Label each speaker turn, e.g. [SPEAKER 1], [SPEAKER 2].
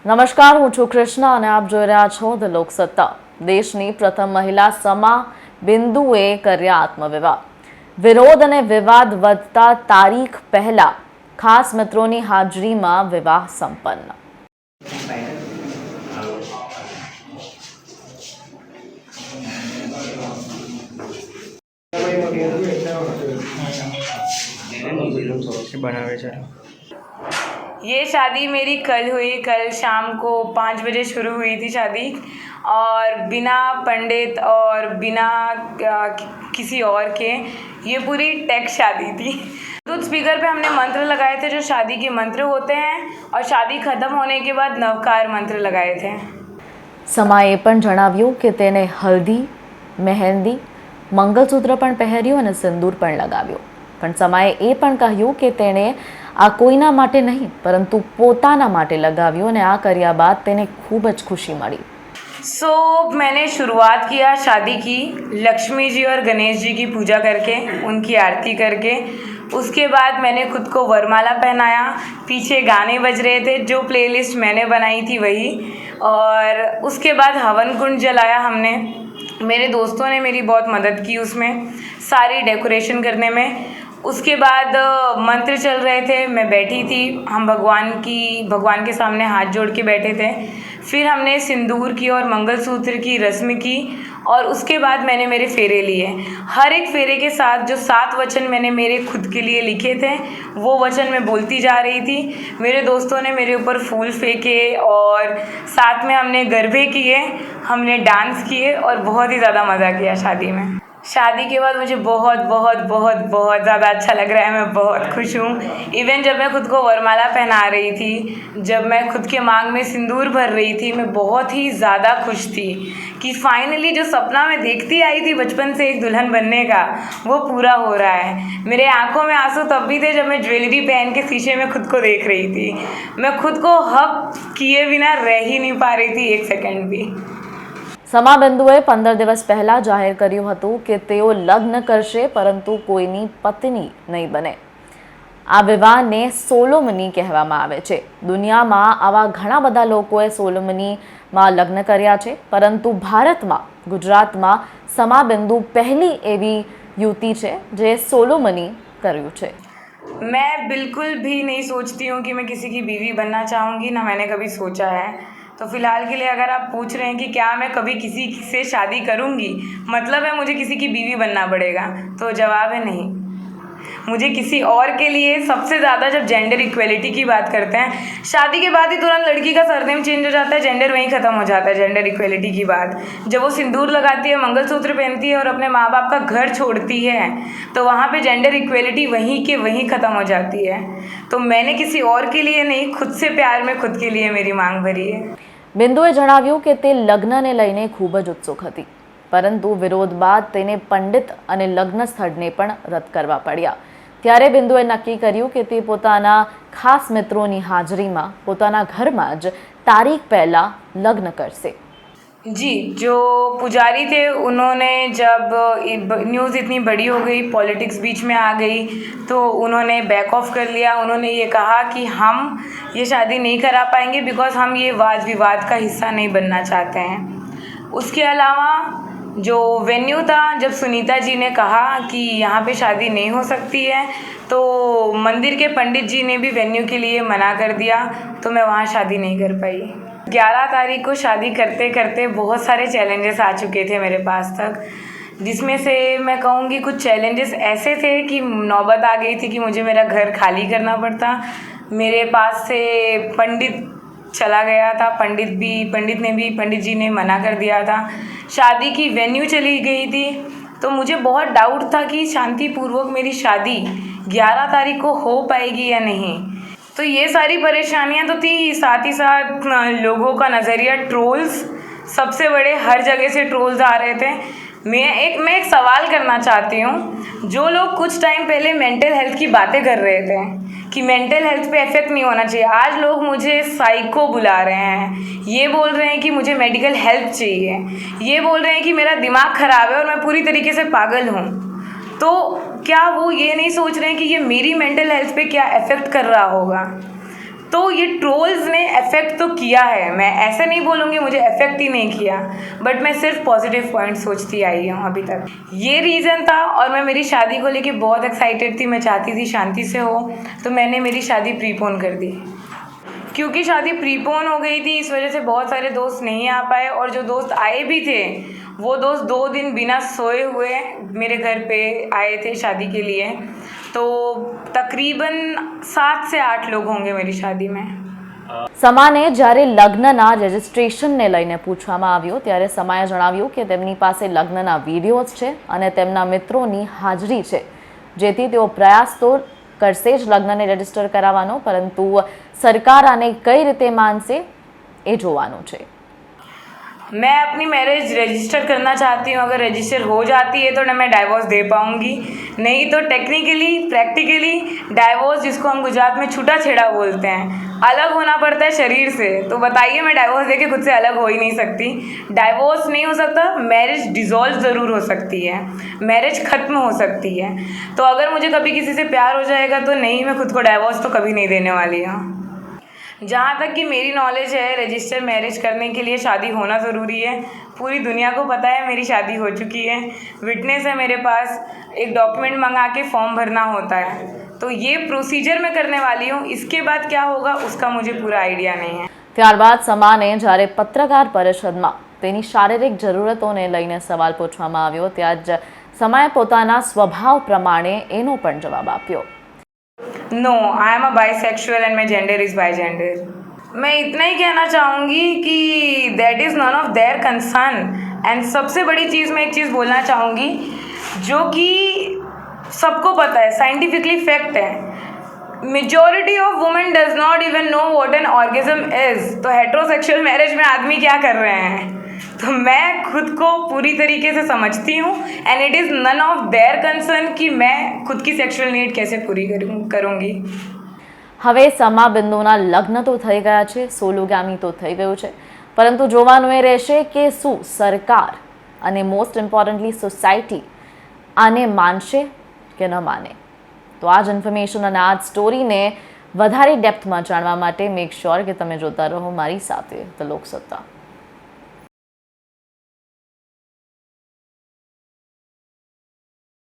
[SPEAKER 1] નમસ્કાર, હું છું કૃષ્ણા અને આપ જોઈ રહ્યા છો ધ લોકસત્તા. દેશની પ્રથમ મહિલા સમા બિંદુએ કર્યા આત્મવિવાહ. વિરોધ અને વિવાદ વધતા તારીખ પહેલા ખાસ મિત્રોની હાજરીમાં વિવાહ સંપન્ન.
[SPEAKER 2] बनावे છે।
[SPEAKER 3] ये शादी मेरी कल हुई। कल शाम को 5 बजे शुरू हुई थी शादी, और बिना पंडित और बिना किसी और के ये पूरी टेक शादी थी। ब्लूटूथ स्पीकर पे हमने मंत्र लगाए थे जो शादी के मंत्र होते हैं, और शादी खत्म होने के बाद नवकार मंत्र लगाए थे।
[SPEAKER 1] સમાએ પણ જણાવ્યું કે તેને હલ્દી, મહેંદી, મંગલસૂત્ર પણ પહેર્યું અને સિંદૂર પણ લગાવ્યું. પણ સમાએ એ પણ કહ્યું કે તેણે આ કોઈના માટે નહીં પરંતુ પોતાના માટે લગાવ્યું અને આ કર્યા બાદ તેને ખૂબ જ ખુશી મળી.
[SPEAKER 3] मैंने शुरुआत किया शादी की लक्ष्मी जी और गणेश जी की पूजा करके, उनकी आरती करके। उसके बाद मैंने खुद को वरमाला पहनाया। पीछे गाने बज रहे थे, जो प्लेलिस्ट मैंने बनाई थी वही। और उसके बाद हवन कुंड जलाया हमने। मेरे दोस्तों ने मेरी बहुत मदद की उसमें, सारी डेकोरेशन करने में। उसके बाद मंत्र चल रहे थे, मैं बैठी थी, हम भगवान के सामने हाथ जोड़ के बैठे थे। फिर हमने सिंदूर की और मंगलसूत्र की रस्म की, और उसके बाद मैंने मेरे फेरे लिए। हर एक फेरे के साथ जो 7 वचन मैंने मेरे खुद के लिए लिखे थे वो वचन मैं बोलती जा रही थी। मेरे दोस्तों ने मेरे ऊपर फूल फेंके, और साथ में हमने गरबे किए, हमने डांस किए, और बहुत ही ज़्यादा मज़ा किया शादी में। शादी के बाद मुझे बहुत बहुत बहुत बहुत ज़्यादा अच्छा लग रहा है। मैं बहुत खुश हूँ। इवन जब मैं खुद को वरमाला पहना रही थी, जब मैं खुद के मांग में सिंदूर भर रही थी, मैं बहुत ही ज़्यादा खुश थी कि फाइनली जो सपना मैं देखती आई थी बचपन से एक दुल्हन बनने का, वो पूरा हो रहा है। मेरे आंखों में आंसू तब भी थे जब मैं ज्वेलरी पहन के शीशे में खुद को देख रही थी। मैं खुद को हक किए बिना रह ही नहीं पा रही थी एक सेकेंड भी।
[SPEAKER 1] સમા બિંદુએ 15 દિવસ પહેલા જાહેર કર્યું હતું કે તેઓ લગ્ન કરશે પરંતુ કોઈની પત્ની નહીં બને. આ વિવાહને સોલોમની કહેવામાં આવે છે. દુનિયામાં આવા ઘણા બધા લોકોએ સોલોમનીમાં લગ્ન કર્યા છે, પરંતુ ભારતમાં ગુજરાતમાં સમા બિંદુ પહેલી એવી યુવતી છે જે સોલોમની કર્યું છે.
[SPEAKER 3] मैं बिल्कुल भी नहीं सोचती हूँ कि मैं किसी की बीवी बनना चाहूँगी, ना मैंने कभी सोचा है। तो फ़िलहाल के लिए अगर आप पूछ रहे हैं कि क्या मैं कभी किसी से शादी करूँगी, मतलब है मुझे किसी की बीवी बनना पड़ेगा, तो जवाब है नहीं। मुझे किसी और के लिए सबसे ज़्यादा, जब जेंडर इक्वलिटी की बात करते हैं, शादी के बाद ही तुरंत लड़की का सरनेम चेंज हो जाता है, जेंडर वहीं ख़त्म हो जाता है। जेंडर इक्वलिटी की बात जब वो सिंदूर लगाती है, मंगलसूत्र पहनती है और अपने माँ बाप का घर छोड़ती है, तो वहाँ पे जेंडर इक्वलिटी वहीं के वहीं ख़त्म हो जाती है। तो मैंने किसी और के लिए नहीं, खुद से प्यार में खुद के लिए मेरी मांग भरी है.
[SPEAKER 1] બિંદુએ જણાવ્યું કે તે લગ્નને લઈને ખૂબ જ ઉત્સુક હતી, પરંતુ વિરોધ બાદ તેને પંડિત અને લગ્ન સ્થળને પણ રદ કરવા પડ્યા. ત્યારે બિંદુએ નક્કી કર્યું કે તે પોતાના ખાસ મિત્રોની હાજરીમાં પોતાના ઘરમાં જ તારીખ પહેલા લગ્ન કરશે.
[SPEAKER 3] जी, जो पुजारी थे उन्होंने, जब न्यूज़ इतनी बड़ी हो गई, पॉलिटिक्स बीच में आ गई, तो उन्होंने बैक ऑफ कर लिया। उन्होंने ये कहा कि हम ये शादी नहीं करा पाएंगे बिकॉज़ हम ये वाद विवाद का हिस्सा नहीं बनना चाहते हैं। उसके अलावा जो वेन्यू था, जब सुनीता जी ने कहा कि यहाँ पे शादी नहीं हो सकती है, तो मंदिर के पंडित जी ने भी वेन्यू के लिए मना कर दिया, तो मैं वहाँ शादी नहीं कर पाई। 11 तारीख को शादी करते करते बहुत सारे चैलेंजेस आ चुके थे मेरे पास तक, जिसमें से मैं कहूँगी कुछ चैलेंजेस ऐसे थे कि नौबत आ गई थी कि मुझे मेरा घर खाली करना पड़ता। मेरे पास से पंडित चला गया था, पंडित जी ने मना कर दिया था। शादी की वेन्यू चली गई थी, तो मुझे बहुत डाउट था कि शांतिपूर्वक मेरी शादी 11 तारीख को हो पाएगी या नहीं। तो ये सारी परेशानियां तो थी, साथ ही साथ लोगों का नज़रिया, ट्रोल्स, सबसे बड़े हर जगह से ट्रोल्स आ रहे थे। मैं एक सवाल करना चाहती हूँ। जो लोग कुछ टाइम पहले मेंटल हेल्थ की बातें कर रहे थे कि मेंटल हेल्थ पे इफेक्ट नहीं होना चाहिए, आज लोग मुझे साइको बुला रहे हैं। ये बोल रहे हैं कि मुझे मेडिकल हेल्प चाहिए, ये बोल रहे हैं कि मेरा दिमाग ख़राब है और मैं पूरी तरीके से पागल हूँ। तो क्या वो ये नहीं सोच रहे हैं कि ये मेरी मेंटल हेल्थ पे क्या इफ़ेक्ट कर रहा होगा? तो ये ट्रोल्स ने अफेक्ट तो किया है, मैं ऐसे नहीं बोलूँगी मुझे अफेक्ट ही नहीं किया, बट मैं सिर्फ पॉजिटिव पॉइंट सोचती आई हूँ अभी तक। ये रीज़न था, और मैं मेरी शादी को लेके बहुत एक्साइटेड थी, मैं चाहती थी शांति से हो, तो मैंने मेरी शादी प्रीपोन कर दी। क्योंकि शादी प्रीपोन हो गई थी, इस वजह से बहुत सारे दोस्त नहीं आ पाए, और जो दोस्त आए भी थे वो दोस्त 2 दिन बिना सोए हुए मेरे घर पे आए थे शादी के लिए। तो तकरीबन 7 से 8 लोग होंगे मेरी शादी में।
[SPEAKER 1] સમાને જ્યારે લગ્નના રજિસ્ટ્રેશનને લઈને પૂછવામાં આવ્યું ત્યારે સમાએ જણાવ્યું કે તેમની પાસે લગ્નના વિડીયોઝ છે અને તેમના મિત્રોની હાજરી છે, જેથી તેઓ પ્રયાસ તો કરશે જ લગ્નને રજીસ્ટર કરાવવાનો, પરંતુ સરકાર આને કઈ રીતે માનશે એ જોવાનું છે।
[SPEAKER 3] मैं अपनी मैरिज रजिस्टर करना चाहती हूँ, अगर रजिस्टर हो जाती है तो मैं डाइवोर्स दे पाऊँगी, नहीं तो टेक्निकली प्रैक्टिकली डाइवोर्स, जिसको हम गुजरात में छूटा छेड़ा बोलते हैं, अलग होना पड़ता है शरीर से। तो बताइए, मैं डाइवोर्स देके खुद से अलग हो ही नहीं सकती। डाइवोर्स नहीं हो सकता, मैरिज डिज़ोल्व ज़रूर हो सकती है, मैरिज ख़त्म हो सकती है। तो अगर मुझे कभी किसी से प्यार हो जाएगा तो नहीं, मैं खुद को डाइवोर्स तो कभी नहीं देने वाली हूँ। जहाँ तक कि मेरी नॉलेज है, रजिस्टर मैरिज करने के लिए शादी होना ज़रूरी है। पूरी दुनिया को पता है मेरी शादी हो चुकी है, विटनेस है मेरे पास, एक डॉक्यूमेंट मंगा के फॉर्म भरना होता है। तो ये प्रोसीजर मैं करने वाली हूँ, इसके बाद क्या होगा उसका मुझे पूरा आइडिया नहीं है।
[SPEAKER 1] ત્યારબાદ સમાને જ્યારે પત્રકાર પરિષદમાં તેની શારીરિક જરૂરતોને લઈને સવાલ પૂછવામાં આવ્યો ત્યારે જ સમાએ પોતાના સ્વભાવ પ્રમાણે એનો પણ જવાબ આપ્યો।
[SPEAKER 3] No, I am a bisexual and my gender is bigender. मैं इतना ही कहना चाहूँगी कि that is none of their concern. And सबसे बड़ी चीज़, मैं एक चीज़ बोलना चाहूँगी जो कि सबको पता है, साइंटिफिकली फैक्ट है, majority of women does not even know what an orgasm is. तो हेट्रोसेक्सुअल मैरिज में आदमी क्या कर रहे हैं, तो मैं खुद को पूरी तरीके से समझती हूँ, and it is none of their concern कि मैं खुद की सेक्सुअल नीड कैसे पूरी करूँगी।
[SPEAKER 1] હવે સમા બિંદુના લગ્ન તો થઈ ગયા છે, સોલોગામી તો થઈ ગયું છે, પરંતુ જોવાનું એ રહેશે કે શું સરકાર અને મોસ્ટ ઇમ્પોર્ટન્ટલી સોસાયટી આને માનશે કે ન માને। તો આ જ ઇન્ફોર્મેશન અને આ જ સ્ટોરીને વધારે ડેપ્થમાં જાણવા માટે મેક શ્યોર કે તમે જોતા રહો મારી સાથે ધ લોકસત્તા।